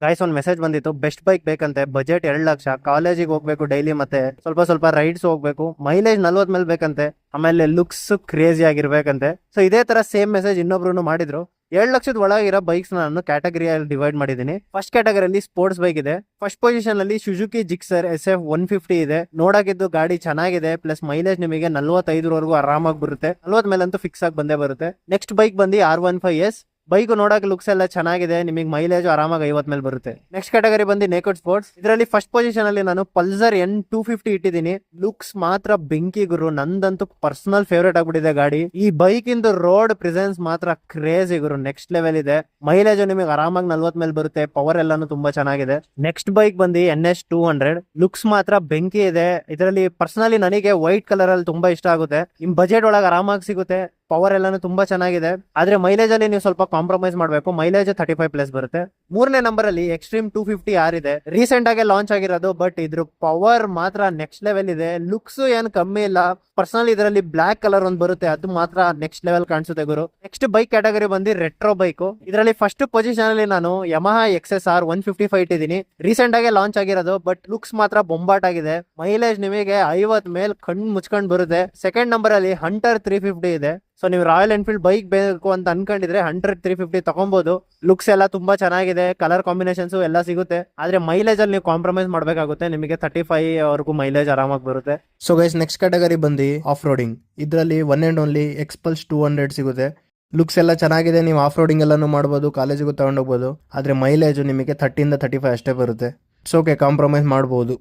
Guys ಒಂದು message ಬಂದಿತ್ತು, best bike ಬೇಕಂತೆ, ಬಜೆಟ್ 2 ಲಕ್ಷ, ಕಾಲೇಜಿಗೆ ಹೋಗ್ಬೇಕು ಡೈಲಿ, ಮತ್ತೆ ಸ್ವಲ್ಪ ಸ್ವಲ್ಪ ರೈಡ್ಸ್ ಹೋಗ್ಬೇಕು, ಮೈಲೇಜ್ 40 ಮೇಲೆ ಬೇಕಂತೆ, ಆಮೇಲೆ ಲುಕ್ಸ್ ಕ್ರೇಜಿ ಆಗಿರ್ಬೇಕಂತೆ. ಸೊ ಇದೇ ತರ ಸೇಮ್ ಮೆಸೇಜ್ ಇನ್ನೊಬ್ರು ಮಾಡಿದ್ರು. 7 ಲಕ್ಷದ ಒಳಗಿರೋ ಬೈಕ್ಸ್ ನಾನು ಕ್ಯಾಟಗರಿಯಲ್ಲಿ ಡಿವೈಡ್ ಮಾಡಿದ್ದೀನಿ. ಫಸ್ಟ್ ಕ್ಯಾಟಗರಿಯಲ್ಲಿ ಸ್ಪೋರ್ಟ್ಸ್ ಬೈಕ್ ಇದೆ. ಫಸ್ಟ್ ಪೊಸಿಷನ್ ಅಲ್ಲಿ ಸುಜುಕಿ ಜಿಕ್ಸರ್ SF 150 ಇದೆ. ನೋಡಾಕಿದ್ದು ಗಾಡಿ ಚೆನ್ನಾಗಿದೆ, ಪ್ಲಸ್ ಮೈಲೇಜ್ ನಿಮಗೆ 45 ಆರಾಮಾಗಿ ಬರುತ್ತೆ. 40 ಮೇಲಂತೂ ಫಿಕ್ಸ್ ಆಗಿ ಬಂದೇ ಬರುತ್ತೆ. ನೆಕ್ಸ್ಟ್ ಬೈಕ್ ಬಂದು R15S. ಬೈಕ್ ನೋಡಕ್ ಲುಕ್ಸ್ ಎಲ್ಲ ಚೆನ್ನಾಗಿದೆ, ನಿಮಗೆ ಮೈಲೇಜ್ ಆರಾಮಾಗಿ 50 ಮೇಲೆ ಬರುತ್ತೆ. ನೆಕ್ಸ್ಟ್ ಕ್ಯಾಟಗರಿ ಬಂದು ನೇಕೆಡ್ ಸ್ಪೋರ್ಟ್ಸ್. ಇದರಲ್ಲಿ ಫಸ್ಟ್ ಪೊಸಿಷನ್ ಅಲ್ಲಿ ನಾನು ಪಲ್ಸರ್ N250 ಇಟ್ಟಿದ್ದೀನಿ. ಲುಕ್ಸ್ ಮಾತ್ರ ಬೆಂಕಿ ಗುರು, ನಂದಂತೂ ಪರ್ಸನಲ್ ಫೇವರೇಟ್ ಆಗ್ಬಿಟ್ಟಿದೆ ಗಾಡಿ. ಈ ಬೈಕ್ ಇಂದು ರೋಡ್ ಪ್ರೆಸೆನ್ಸ್ ಮಾತ್ರ ಕ್ರೇಜಿ ಗುರು, ನೆಕ್ಸ್ಟ್ ಲೆವೆಲ್ ಇದೆ. ಮೈಲೇಜ್ ನಿಮಗೆ ಆರಾಮಾಗಿ 40 ಮೇಲೆ ಬರುತ್ತೆ, ಪವರ್ ಎಲ್ಲಾನು ತುಂಬಾ ಚೆನ್ನಾಗಿದೆ. ನೆಕ್ಸ್ಟ್ ಬೈಕ್ ಬಂದು NS 200. ಲುಕ್ಸ್ ಮಾತ್ರ ಬೆಂಕಿ ಇದೆ. ಇದರಲ್ಲಿ ಪರ್ಸನಲಿ ನನಗೆ ವೈಟ್ ಕಲರ್ ಅಲ್ಲಿ ತುಂಬಾ ಇಷ್ಟ ಆಗುತ್ತೆ. ನಿಮ್ ಬಜೆಟ್ ಒಳಗೆ ಆರಾಮಾಗಿ ಸಿಗುತ್ತೆ, ಪವರ್ ಎಲ್ಲಾನು ತುಂಬಾ ಚೆನ್ನಾಗಿದೆ. ಆದ್ರೆ ಮೈಲೇಜ್ ಅಲ್ಲಿ ನೀವು ಸ್ವಲ್ಪ ಕಾಂಪ್ರಮೈಸ್ ಮಾಡಬೇಕು, ಮೈಲೇಜ್ 35+ ಬರುತ್ತೆ. 3ನೇ ನಂಬರ್ ಅಲ್ಲಿ ಎಕ್ಸ್ಟ್ರೀಮ್ 250R ಇದೆ. ರೀಸೆಂಟ್ ಆಗಿ ಲಾಂಚ್ ಆಗಿರೋದು, ಬಟ್ ಇದ್ರ ಪವರ್ ಮಾತ್ರ ನೆಕ್ಸ್ಟ್ ಲೆವೆಲ್ ಇದೆ. ಲುಕ್ಸ್ ಏನ್ ಕಮ್ಮಿ ಇಲ್ಲ. ಪರ್ಸನಲಿ ಇದರಲ್ಲಿ ಬ್ಲಾಕ್ ಕಲರ್ ಒಂದು ಬರುತ್ತೆ, ಅದು ಮಾತ್ರ ನೆಕ್ಸ್ಟ್ ಲೆವೆಲ್ ಕಾಣಿಸುತ್ತೆ ಗುರು. ನೆಕ್ಸ್ಟ್ ಬೈಕ್ ಕ್ಯಾಟಗರಿ ಬಂದು ರೆಟ್ರೋ ಬೈಕ್. ಇದರಲ್ಲಿ ಫಸ್ಟ್ ಪೊಸಿಷನ್ ಅಲ್ಲಿ ನಾನು Yamaha XSR 155 ಇಟ್ಟಿದ್ದೀನಿ. ರೀಸೆಂಟ್ ಆಗಿ ಲಾಂಚ್ ಆಗಿರೋದು, ಬಟ್ ಲುಕ್ಸ್ ಮಾತ್ರ ಬೊಂಬಾಟ್ ಆಗಿದೆ. ಮೈಲೇಜ್ ನಿಮಗೆ 50 ಮೇಲೆ ಕಣ್ಣು ಮುಚ್ಕೊಂಡು ಬರುತ್ತೆ. ಸೆಕೆಂಡ್ ನಂಬರ್ ಅಲ್ಲಿ ಹಂಟರ್ 350 ಇದೆ. ಸೊ ನೀವು ರಾಯಲ್ ಎನ್ಫೀಲ್ಡ್ ಬೈಕ್ ಬೇಕು ಅಂತ ಅನ್ಕೊಂಡಿದ್ರೆ 100 350 ತಗೊಬಹುದು. ಲುಕ್ಸ್ ಎಲ್ಲ ತುಂಬಾ ಚೆನ್ನಾಗಿದೆ, ಕಲರ್ ಕಾಂಬಿನೇಷನ್ಸ್ ಎಲ್ಲ ಸಿಗುತ್ತೆ. ಆದ್ರೆ ಮೈಲೇಜ್ ಅಲ್ಲಿ ನೀವು ಕಾಂಪ್ರಮೈಸ್ ಮಾಡಬೇಕಾಗುತ್ತೆ, ನಿಮಗೆ 35 ಮೈಲೇಜ್ ಆರಾಮಾಗಿ ಬರುತ್ತೆ. ಸೊ ಗೈಸ್ ನೆಕ್ಸ್ಟ್ ಕ್ಯಾಟಗರಿ ಬಂದು ಆಫ್ ರೋಡಿಂಗ್. ಇದರಲ್ಲಿ ಒನ್ ಅಂಡ್ ಓನ್ಲಿ ಎಕ್ಸ್ಪಲ್ಸ್ 200 ಸಿಗುತ್ತೆ. ಲುಕ್ಸ್ ಎಲ್ಲ ಚೆನ್ನಾಗಿದೆ, ನೀವು ಆಫ್ ರೋಡಿಂಗ್ ಎಲ್ಲಾನು ಮಾಡ್ಬೋದು, ಕಾಲೇಜಿಗೂ ತಗೊಂಡೋಗ್ಬೋದು. ಆದ್ರೆ ಮೈಲೇಜ್ ನಿಮಗೆ 30 ಇಂದ 35 ಅಷ್ಟೇ ಬರುತ್ತೆ. ಸೊ ಓಕೆ, ಕಾಂಪ್ರಮೈಸ್ ಮಾಡ್ಬೋದು.